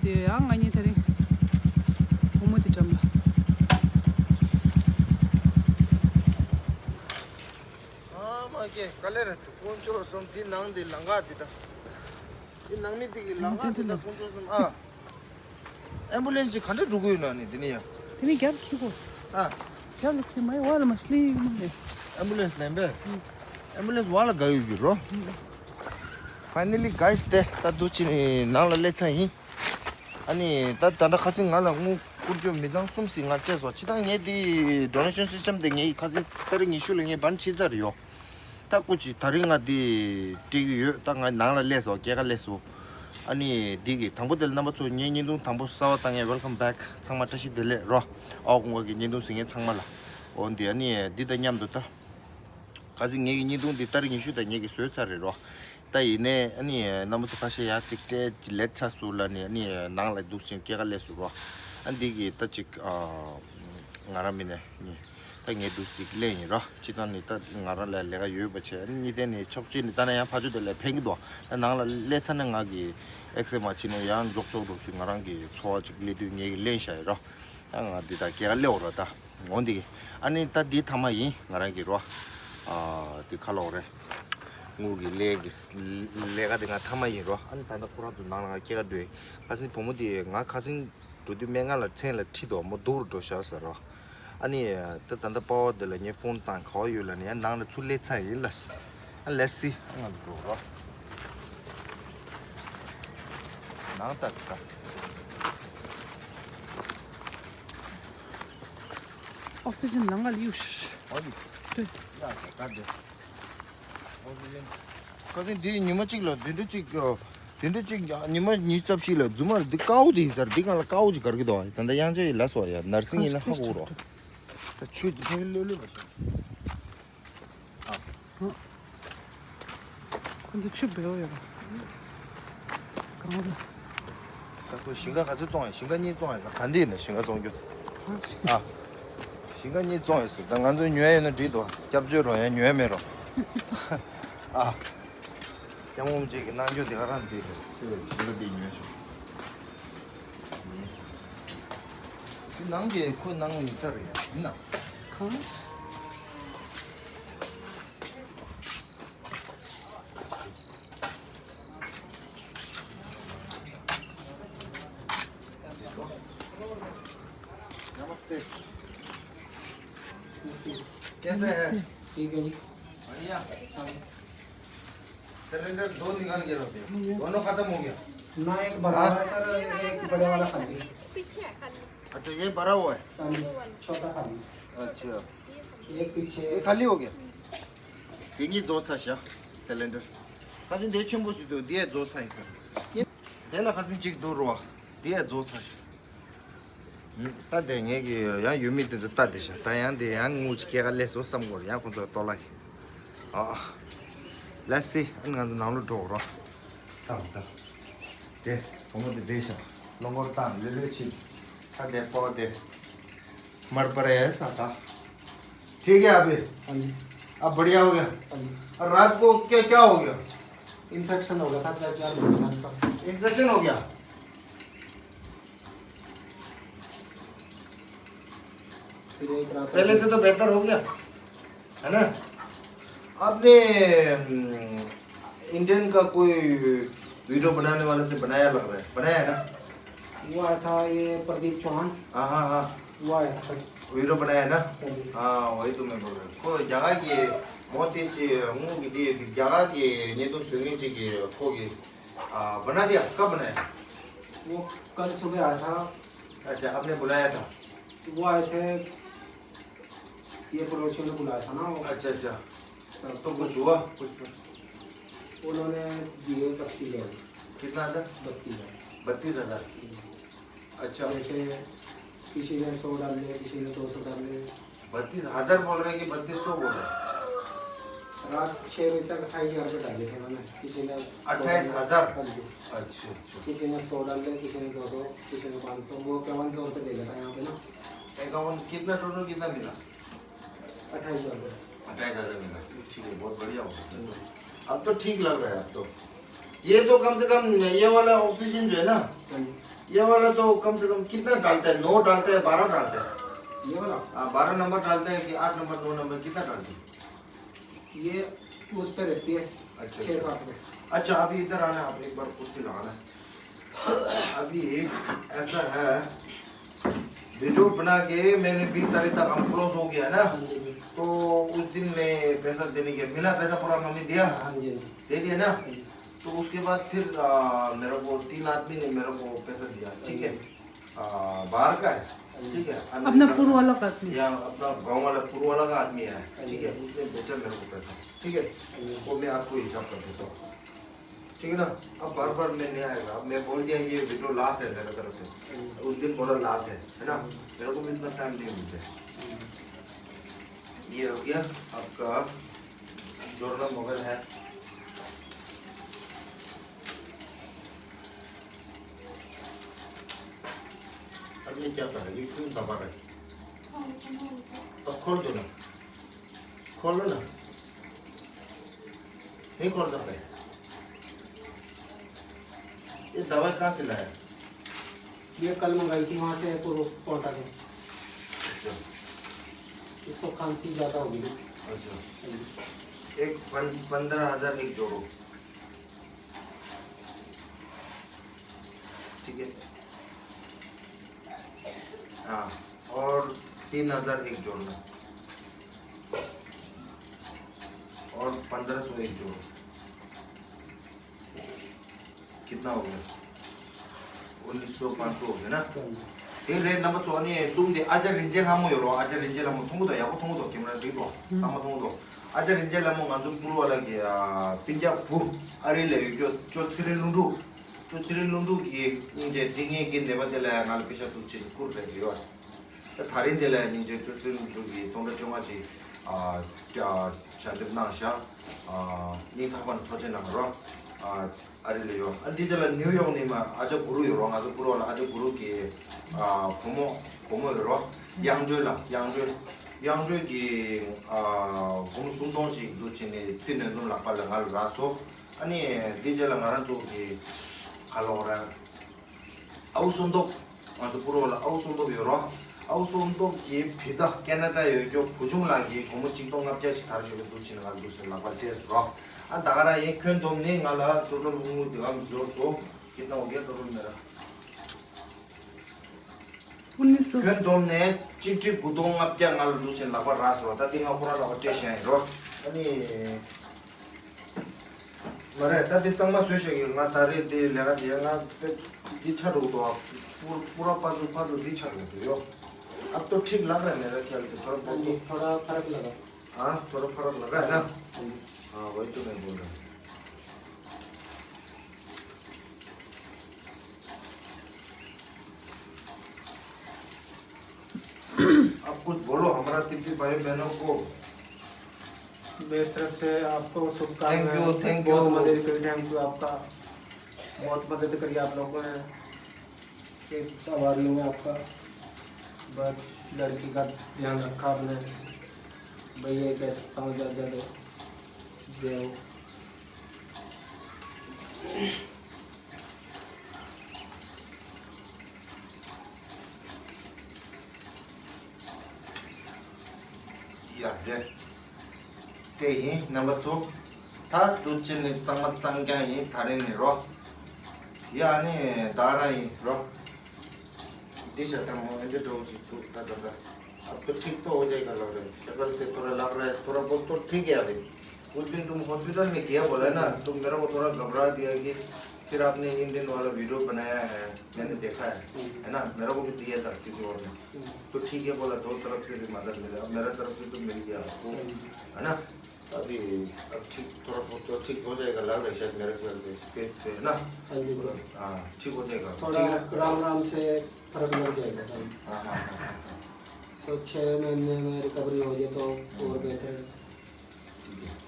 때 양아니 되리 고모티 좀 아 맞게 갈래라 본초로 좀뒤 낭디 랑가디다 이 낭미디기 랑가디다 본초 좀아 앰뷸런스 간데 누구 있나니 드니야 드니 갭 키고 아 갭 키 마이 월 마슬리 뭐 앰뷸런스 냄베 앰뷸런스 와라 가유기로 Finally guys te ta duchi nang la lechan ani ta ta khasi ngala ngu kurjo mejang sumsi nga cheso chidang nge di donation system de nge khasi taring issue le nge ban chidar yo ta kuchi taringa di tigi yo ta nga nang la leso kega leso ani digi thangbo del number 2 nge dung thangbo sawa tange welcome back changma tashi dele ro agunga gi nge dung singe changma la ondi ani di da nyam do ta khasi nge dung di taring issue da nge gi soyo chare ro ता इने अनि नमत पासे या Chikte late छ सुलानी अनि नांगला दुसिन केगा लेसुरो अंदिगी त चिक ngaramine ni ta nge dusik le니 ro चितानी त ngara le lega yu bache ni deni chokchi ni tana ya phaju de le phengdo nangla lesana ngagi exema chino yang jokchok ru ngarangi soa chik le du nge len sha ro nga dita kega le ro ta ondi ani ta di thamai ngarangi ro di khalore 무기 레가 내가 타마이로 안 단다 코라도 나가 개가 돼 가신 보모디 나 가신 두디 맹알라 첸라 티도 뭐 도르도 샤서로 아니 또 단다 버들 니 폰탄 거유라니 나는 출레 차이라스 알레시 안 도로 나한테 옥시전 난갈 유스 어디 네 야 가데 कहीं दी निमचिक लो दिंडचिक निम निस्टप शिलो जुमर दि cow दि sir दि cow cow करके दो तंदा यहां से लस हो या nursing इन हागो रो त छु फेल लो हां 근데 춥어요 야 강하다 그 신가 가서 좀 신간이 좀 반대네 신가 종교 아 신간이 좀 있어 당간도 뇌에는 뒤도 잡주로 야 뇌메로 아 양몸지기 난조 대가란데 그 실업이 있네요. 이 난게 그 난은 있잖아요. 있나? 강 नमस्ते कैसे हैं ठीक है जी बढ़िया सिलेंडर दो निकाल के रखते दोनों खत्म हो गया ना एक बड़ा है सर एक बड़े वाला खाली पीछे है खाली अच्छा ये भरा हुआ है छोटा खाली अच्छा एक पीछे ये खाली हो गया यही दो 차시야 सिलेंडर 가진 대충 보시도 뒤에 조 차 있어 내가 가진 직 도로와 뒤에 조 차시 따대 얘기 야 유미도 따대셔 다양데 양무지게가 레서 삼고 야 혼자 돌아이 let's see 안간도 나올 도로 다다 데 pomote देशा लोगों ता लेलेची तादे पौधे मर पड़े ऐसा था ठीक है अभी हाँ जी अब बढ़िया हो गया हाँ जी और रात को क्या क्या हो गया इन्फेक्शन हो गया था 4 महीने का इन्फेक्शन हो गया फिर एक रात पहले से तो बेहतर हो गया है ना आपने इंडियन का कोई वीडियो बनाने वाले से बनाया लग रहा है बनाया है ना वो आया था ये प्रदीप चौहान हाँ हाँ हाँ वो आया था वीडियो बनाया है ना हाँ जी हाँ वही तो मैं बोल रहा हूँ कोई जगह की मोती से मुंह की जगह की ये तो स्विमिंग की खोगी बना दिया कब बनाया वो कल सुबह आया था अच्छा आपने बुलाया था वो आए थे ये पड़ोसियों ने बुलाया था ना वो अच्छा अच्छा तो कुछ हुआ कुछ उन्होंने दिए 32,000 कितना था 32,000 32,000 अच्छा जैसे किसी ने 100 डाल लिए किसी ने 200 डाल लिए 32,000 बोल रहे हैं कि 3200 बोल रहे हैं रात 6 बजे तक 28,000 रुपये डाले थे मैंने किसी ने 28,000 हाँ जी अच्छा अच्छा किसी ने 100 डाल दिया किसी ने 200 किसी ने 500 वो 5100 रुपये दे देता यहाँ पे ना अकाउंट कितना टोटल कितना मिला 28,000 रुपये 28,000 मिला ठीक है बहुत बढ़िया हो अब तो ठीक लग रहा है अब तो ये तो कम से कम ये वाला ऑक्सीजन जो है ना हाँ जी ये वाला तो कम से कम कितना डालता है? 9 डालता है, 12 डालता है? ये वाला 12 नंबर डालता है कि 8 नंबर, 9 नंबर कितना डालते हैं? ये उस पे रहती है अच्छा 6-7 पे। अच्छा, अभी इधर आना, आप एक बार कुर्सी लगाना। अभी ऐसा है, वीडियो बना के मैंने 20 तारीख तक हम क्लोज हो गया ना, हाँ जी। तो उस दिन में पैसा देने के मिला, पैसा पूरा मम्मी दिया, हाँ जी। दे दिया ना। तो उसके बाद फिर मेरे को 3 आदमी ने मेरे को पैसा दिया, ठीक है, बाहर का है, ठीक है, अपना पूर्व वाला का आदमी। या अपना गांव वाला पूर्व वाला का आदमी है, ठीक है, उसने बेचा मेरे को पैसा, ठीक है, वो मैं आपको हिसाब कर देता हूँ, ठीक है ना। अब बार बार मैं नहीं आएगा, अब मैं बोल दिया ये वीडियो लास्ट है मेरे तरफ से, उस दिन बोला लास्ट है ना, मेरे को भी इतना टाइम नहीं मिलता। ये हो गया आपका जोड़ना मोबाइल है। अब ये क्या कर रहा है, ये क्यों दबा रहा है? तो खोल दो ना, खोलो ना, नहीं खोल सकते। ये दवाई कहाँ से लाया? ये कल मंगाई थी वहाँ से, पूर्व कोटा से। अच्छा इसको खांसी ज़्यादा होगी ना। अच्छा, एक 15,000 एक जोड़ो, ठीक है, हाँ, और 3,000 एक जोड़ना, और 1,500 एक जोड़ो, कितना हो गया? 1900, 500 हो गया ना। 이 레 넘버 2니 숨데 아자 린젤 하모요로 아자 린젤 하모 통고도 야고 통고도 김라 리도 아마 통고도 아자 린젤 하모 만좀 부르와라게 빈자 부 아릴레 저 트릴룬두 저 트릴룬두 이제 딩에 긴 네바델라 날 피샤 투치 쿠르레요 다린델라 이제 저 트릴룬두 동네 정아지 자 잔드나샤 니타반 터제나로 아릴레요 안디젤라 뉴욕니마 아주 부르요로 아주 부르와라 아주 부르기 고모요로 양조라 양조기 공순동지 루치니 튀는 좀 라팔랑 알라서 아니 디젤랑 아란도기 갈로라 아우순도 아주 부르와라 아우순도 요로 아우순도기 비자 캐나다에 저 부중라기 고모 징동갑자지 다르시고 루치는 알도스 라팔테스로 안 다가라 이큰 동네 갈라 도로 무 대감 조소 कितना हो गया करोड़ मेरा 1900 큰 동네 찌찌 부동 앞장 알 루신 라바 라서 다띵아 보라라 어째시야 로 아니 말해 다들 땅마 수셔기 나 다리 데 내가 제가 이 차로도 पूरा पादू दी छाड़ो अब तो ठीक लग रहा है मेरा ख्याल से थोड़ा फर्क लगा। हाँ थोड़ा फर्क लगा है ना। हाँ वही तो मैं बोल रहा हूँ। आप कुछ बोलो हमारा तिब्बती भाई बहनों को। मेरी तरफ से आपको शुभकामनाएं। थैंक यू बहुत मदद करी, थैंक यू आपका, बहुत मदद करी आप लोगों ने एक सवारियों में आपका, बस लड़की का ध्यान रखा आपने, भैया कह सकता हूँ ज़्यादा जय या दे ते ही नंबर 2 था तुझे तंग क्या ये थारे ने रो यानी दारा ही रो दिशा तम हो जो तो दादा अब तो ठीक तो हो जाएगा लग रहा है शक्ल से थोड़ा लग रहा है थोड़ा बहुत तो ठीक है अभी उस दिन तुम हॉस्पिटल में किया बोला ना तुम मेरे को थोड़ा घबरा दिया कि फिर आपने इन दिन वाला वीडियो बनाया है मैंने देखा है ना मेरे को भी दिया था किसी और ने तो ठीक है बोला दो तरफ से भी मदद मिला मेरा तरफ से तो मिल गया आपको है ना अभी अब ठीक थोड़ा बहुत तो ठीक हो जाएगा लग रहा है शायद मेरे ख्याल से फेस से है ना हाँ ठीक हो जाएगा थोड़ा राम राम से फर्क लग जाएगा सर। हाँ हाँ हाँ तो 6 महीने में रिकवरी हो जाए तो और बेहतर।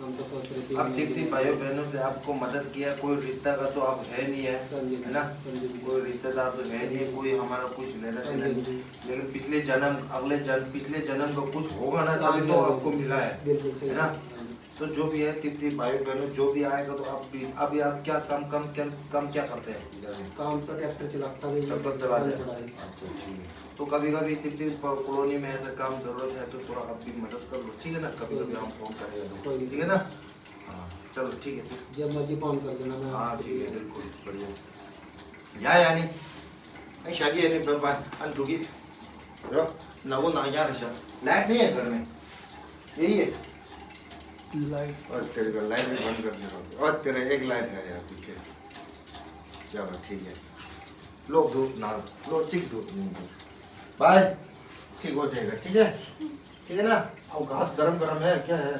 हम तो सोच रहे थे अब दीप्ति भाइयों बहनों से आपको मदद किया कोई रिश्ता का तो आप है नहीं है ना कोई रिश्तेदार तो है नहीं कोई हमारा कुछ लेना देना नहीं लेकिन पिछले जन्म का कुछ होगा ना तभी तो आपको मिला है बिल्कुल सही है ना तो जो भी है तिप्ती भाई बहनों जो भी आएगा तो आप भी अभी आप क्या कम क्या करते हैं इधर में? काम तो ट्रैक्टर चलाता नहीं, ट्रैक्टर चलाते हैं। पढ़ाई। अच्छा ठीक है। तो कभी कभी तिप्ती कॉलोनी में ऐसा काम जरूरत है तो थोड़ा आप भी मदद कर लो, ठीक है ना? कभी कभी हम फोन करेंगे तो कोई नहीं। ठीक है ना? हाँ चलो ठीक है फिर। जब मर्जी फोन कर देना मैं हाँ ठीक है बिल्कुल बढ़िया यानी शादी है नहीं बाबा अंटूगी रो ना वो ना यार लाइट नहीं है घर में यही है लाइट और तेरे को लाइट भी बंद कर दिया और तेरे एक लाइट है यार पीछे चलो ठीक है लो धूप ना लो चिक धूप बाय ठीक हो जाएगा ठीक है ना अब हाथ गरम है क्या है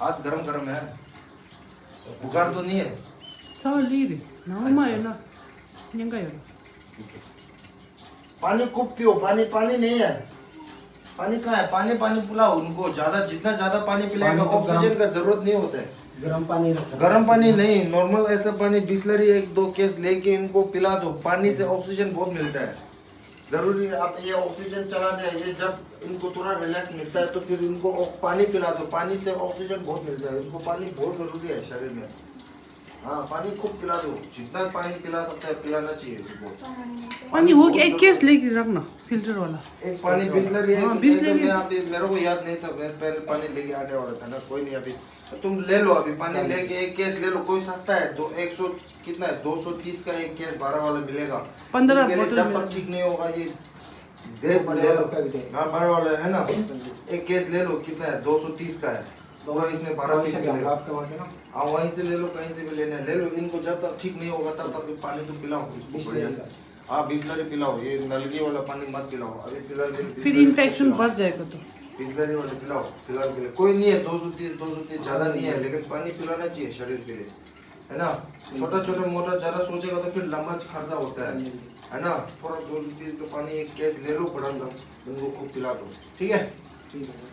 हाथ गरम है बुखार तो नहीं है Sao liri? Na uma na. Nyanga yo. पानी खूब पियो पानी नहीं है पानी कहाँ है पानी पिलाओ उनको ज्यादा जितना ज्यादा पानी पिलाएगा पानी तो ऑक्सीजन का जरूरत नहीं होता है गर्म पानी रखना। गर्म पानी नहीं नॉर्मल ऐसा पानी बिस्लरी 1-2 केस लेके इनको पिला दो पानी से ऑक्सीजन बहुत मिलता है जरूरी है आप ये ऑक्सीजन चला दें ये जब इनको थोड़ा रिलैक्स मिलता है तो फिर इनको पानी पिला दो पानी से ऑक्सीजन बहुत मिलता है इनको पानी बहुत जरूरी है शरीर में हाँ पानी खूब पिला दो जितना पानी पिला सकता है पिलाना चाहिए इनको Pani ho gaya ek case legi rakhna filter wala. एक पानी बिस्लरी है हाँ, कि बिसलेरी। नहीं तो मैं अभी मेरे को याद नहीं था मैं पहले पानी लेके आने वाला था ना कोई नहीं अभी तो तुम ले लो अभी पानी लेके एक केस ले लो कोई सस्ता है 100 कितना है 230 का एक केस 12 वाला मिलेगा 15 इनके लिए बोतल जब तक मिलेगा। ठीक नहीं होगा ये दे बड़े ले लो वाला पैक दे। हाँ 12 वाला है ना एक केस ले लो कितना है 230 का है पूरा इसमें 12 पीस मिलेगा आपके वहाँ से ना हाँ वहीं से ले लो कहीं से भी लेना ले लो इनको जब तक ठीक नहीं होगा तब तक पानी तुम पिलाओ इसको बढ़िया से हाँ बिस्लरी पिलाओ ये नलकी वाला पानी मत पिलाओ अभी फिलहाल फिर इन्फेक्शन बढ़ जाएगा तो. बिस्लरी वाले पिलाओ फिलहाल के लिए कोई नहीं है 230 ज्यादा नहीं है लेकिन पानी पिलाना चाहिए शरीर के लिए है ना छोटा मोटा ज्यादा सोचेगा तो फिर लंबा खर्चा होता है ना थोड़ा 230 का पानी एक केस ले लो बड़ा सा उनको खूब पिला दो ठीक है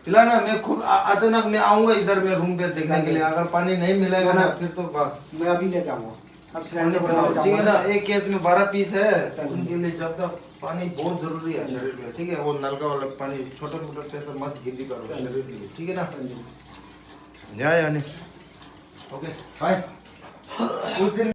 पिलाना मैं खुद अचानक मैं आऊंगा इधर में रूम पे देखने के लिए अगर पानी नहीं मिलेगा ना फिर तो बस मैं अभी लेके आऊँगा अब पानी सिलेंडर पिलाओ पर ठीक है ना एक केस में 12 पीस है उनके लिए जब तक पानी बहुत जरूरी है शरीर में ठीक है वो नलका वाला पानी छोटा पैसा मत गिनती करो शरीर के लिए ठीक है ना या यानी ओके बाय उस दिन